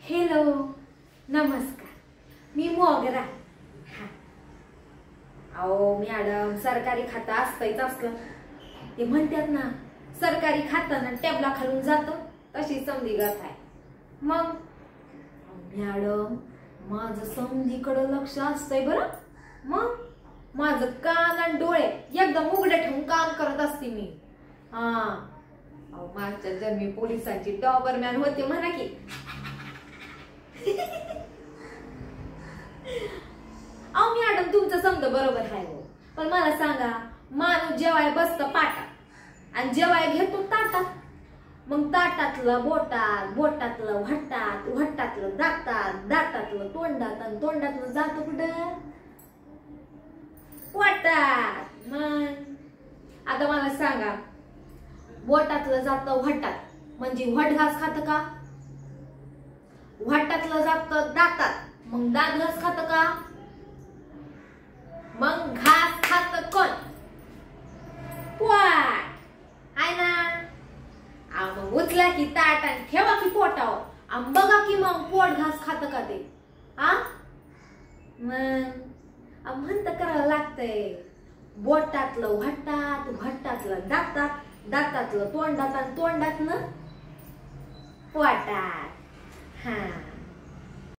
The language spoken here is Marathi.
हॅलो नमस्कार, मी मोगरा. अहो मॅडम, सरकारी खातं असतंच असलं. ते म्हणतात ना, सरकारी खातं ना टेबला खालून जातं, तशी समधी गत आहे. मग मॅडम, माझं समधीकडे लक्ष असतंय बरं. मग माझं कान आणि डोळे एकदम उघडे ठेवून काम करत असते मी. मागच्या जन्मी पोलिसांची डॉबरमॅन होते म्हणा की. अहो मॅडम, तुमचं समजा बरोबर आहे हो, पण मला सांगा, माणूस जेवाय बसतं पाटात आणि जेवाय घेतो ताटात. मग ताटातलं बोटात, बोटातलं व्हटात, व्हटातलं दातात, दातातलं तोंडात आणि तोंडातलं जातं कुठं? पोटात. मग आता मला सांगा, बोटातलं जातं व्हटात, म्हणजे व्हट घास खात का? व्हटातलं जातं दातात, मग दात घास खात का? मग घास खात कोण? पोट आहे ना. मग उचला की ताट आणि ठेवा की पोटावर, बघा की मग पोट घास खात का ते. मग म्हणत करावं लागतंय. बोटातलं व्हटात, व्हटातलं दातात, दातातलं तोंडात आणि तोंडातनं पोटात.